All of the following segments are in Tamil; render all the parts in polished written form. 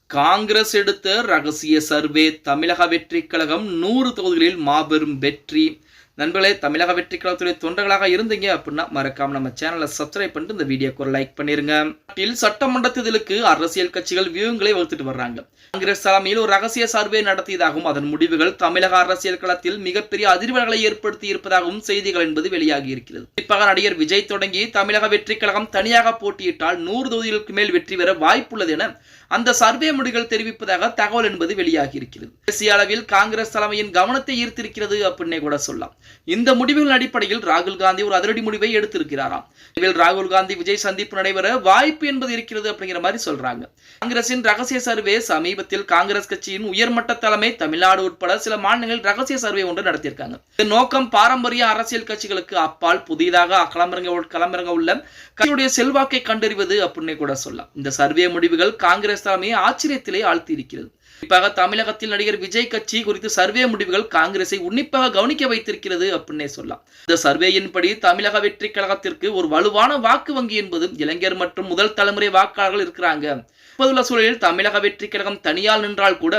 காங்கிரஸ் எடுத்த ரகசிய சர்வே தமிழக வெற்றிக் கழகம் 100 தொகுதிகளில் மாபெரும் வெற்றி. நண்பர்களே, தமிழக வெற்றிக் கழகத்துடைய தொண்டர்களாக இருந்தீங்க அப்படின்னா மறக்காம நம்ம சேனலை சப்ஸ்கிரைப் பண்ணிட்டு இந்த வீடியோக்கு ஒரு லைக் பண்ணிருங்க. நாட்டில் சட்டமன்ற தேர்தலுக்கு அரசியல் கட்சிகள் வியூகங்களை வகுத்துட்டு வர்றாங்க. காங்கிரஸ் தலைமையில் ஒரு ரகசிய சர்வே நடத்தியதாகவும் அதன் முடிவுகள் தமிழக அரசியல் களத்தில் மிகப்பெரிய அதிர்வலைகளை ஏற்படுத்தி இருப்பதாகவும் செய்திகள் என்பது வெளியாகி இருக்கிறது. குறிப்பாக நடிகர் விஜய் தொடங்கி தமிழக வெற்றிக் கழகம் தனியாக போட்டியிட்டால் 100 தொகுதிகளுக்கு மேல் வெற்றி பெற வாய்ப்புள்ளது என அந்த சர்வே முடிவுகள் தெரிவிப்பதாக தகவல் என்பது வெளியாகி இருக்கிறது. தேசிய அளவில் காங்கிரஸ் தலைமையின் கவனத்தை ஈர்த்திருக்கிறது அப்படின்னே கூட சொல்லலாம். இந்த முடிவுகளின் அடிப்படையில் ராகுல் காந்தி ஒரு அதிரடி முடிவை எடுத்திருக்கிறாராம். இதில் ராகுல் காந்தி விஜய் சந்திப்பு நடைபெற வாய்ப்பு என்பது இருக்கிறது அப்படிங்கிற மாதிரி சொல்றாங்க. காங்கிரசின் ரகசிய சர்வே சமீபத்தில் காங்கிரஸ் கட்சியின் உயர்மட்ட தலைமை தமிழ்நாடு உட்பட சில மாநிலங்களில் ரகசிய சர்வே ஒன்று நடத்தியிருக்காங்க. இந்த நோக்கம் பாரம்பரிய அரசியல் கட்சிகளுக்கு அப்பால் புதிதாக களமிறங்க உள்ள கட்சியுடைய செல்வாக்கை கண்டறிவது அப்படின்னே கூட சொல்லலாம். இந்த சர்வே முடிவுகள் காங்கிரஸ் தலைமையை ஆச்சரியத்திலே ஆழ்த்தி இருக்கிறது. குறிப்பாக தமிழகத்தில் நடிகர் விஜய் கட்சி குறித்து சர்வே முடிவுகள் காங்கிரஸை உன்னிப்பாக கவனிக்க வைத்திருக்கிறது அப்படின்னே சொல்லலாம். இந்த சர்வேயின்படி தமிழக வெற்றி கழகத்திற்கு ஒரு வலுவான வாக்கு வங்கி என்பது இளைஞர் மற்றும் முதல் தலைமுறை வாக்காளர்கள் இருக்கிறாங்க. இப்போதுள்ள சூழலில் தமிழக வெற்றி கழகம் தனியால் நின்றால் கூட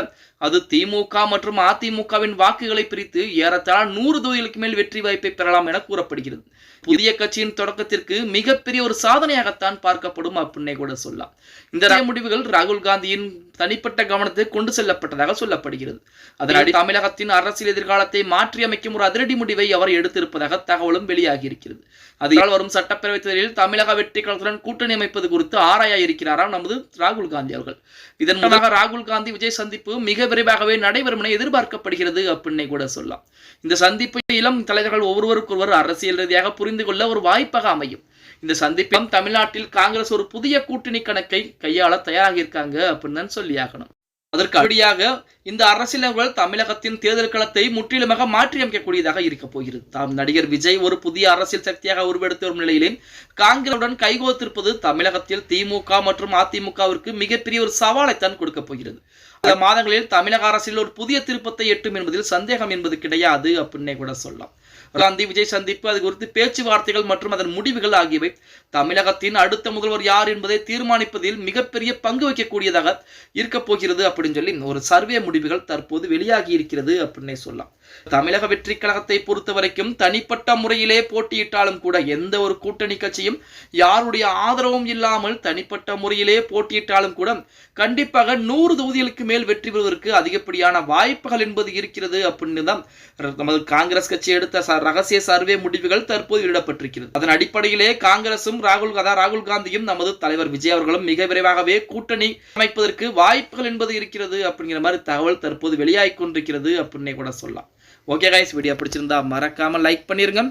அது திமுக மற்றும் அதிமுகவின் வாக்குகளை பிரித்து ஏறத்தாழ 100 தொகுதிகளுக்கு மேல் வெற்றி வாய்ப்பை பெறலாம் என கூறப்படுகிறது. புதிய கட்சியின் தொடக்கத்திற்கு மிகப்பெரிய ஒரு சாதனையாகத்தான் பார்க்கப்படும் அப்படின்னே கூட சொல்லலாம். இந்த முடிவுகள் ராகுல் காந்தியின் தனிப்பட்ட கவனத்தை கொண்டு செல்லப்பட்டதாக சொல்லப்படுகிறது. அதனடி தமிழகத்தின் அரசியல் எதிர்காலத்தை மாற்றி அமைக்கும் ஒரு அதிரடி முடிவை அவர் எடுத்திருப்பதாக தகவலும் வெளியாகி இருக்கிறது. அதனால் வரும் சட்டப்பேரவைத் தேர்தலில் தமிழக வெற்றி கழகத்துடன் கூட்டணி அமைப்பது குறித்து ஆராய இருக்கிறாராம் நமது ராகுல் காந்தி அவர்கள். இதன் மூலமாக ராகுல் காந்தி விஜய் சந்திப்பு மிக விரைவாகவே நடைபெறும் என எதிர்பார்க்கப்படுகிறது அப்படின்னே கூட சொல்லலாம். இந்த சந்திப்பு இளம் தலைவர்கள் ஒருவருக்கொருவர் அரசியல் ரீதியாக புரிந்து கொள்ள ஒரு வாய்ப்பாக அமையும். இந்த சந்திப்பிலும் தமிழ்நாட்டில் காங்கிரஸ் ஒரு புதிய கூட்டணி கணக்கை கையாள தயாராக இருக்காங்க அப்படின்னு சொல்லியாகணும். அதற்கு அடியாக இந்த அரசியல்கள் தமிழகத்தின் தேர்தல் களத்தை முற்றிலுமாக மாற்றி அமைக்கக்கூடியதாக இருக்க போகிறது. நடிகர் விஜய் ஒரு புதிய அரசியல் சக்தியாக உருவெடுத்து வரும் நிலையிலே காங்கிரசுடன் கைகோத்திருப்பது தமிழகத்தில் திமுக மற்றும் அதிமுகவிற்கு மிகப்பெரிய ஒரு சவாலைத்தான் கொடுக்க போகிறது. சில மாதங்களில் தமிழக அரசியல் ஒரு புதிய திருப்பத்தை எட்டும் என்பதில் சந்தேகம் என்பது கிடையாது அப்படின்னே கூட சொல்லலாம். காந்தி விஜய் சந்திப்பு, அது குறித்து பேச்சுவார்த்தைகள் மற்றும் அதன் முடிவுகள் ஆகியவை தமிழகத்தின் அடுத்த முதல்வர் யார் என்பதை தீர்மானிப்பதில் மிகப்பெரிய பங்கு வகிக்கக்கூடியதாக இருக்க போகிறது அப்படின்னு சொல்லி ஒரு சர்வே முடிவுகள் தற்போது வெளியாகி இருக்கிறது அப்படின்னே சொல்லலாம். தமிழக வெற்றி கழகத்தை பொறுத்த வரைக்கும் தனிப்பட்ட முறையிலே போட்டியிட்டாலும் கூட எந்த ஒரு கூட்டணி கட்சியும் யாருடைய ஆதரவும் இல்லாமல் தனிப்பட்ட முறையிலே போட்டியிட்டாலும் கூட கண்டிப்பாக 100 தொகுதிகளுக்கு மேல் வெற்றி பெறுவதற்கு அதிகப்படியான வாய்ப்புகள் என்பது இருக்கிறது அப்படின்னு தான் நமது காங்கிரஸ் கட்சி எடுத்த ரகசிய சர்வே முடிவுகள் தற்போது வெளியிடப்பட்டிருக்கிறது. அதன் அடிப்படையிலே காங்கிரசும் ராகுல் காந்தியும் நமது தலைவர் விஜய் அவர்களும் மிக விரைவாகவே கூட்டணி அமைப்பதற்கு வாய்ப்புகள் என்பது இருக்கிறது அப்படிங்கிற மாதிரி தகவல் தற்போது வெளியாகி கொண்டிருக்கிறது அப்படின்னே கூட சொல்லலாம். ஓகே கைஸ், வீடியோ பிடிச்சிருந்தா மறக்காம லைக் பண்ணிருங்க.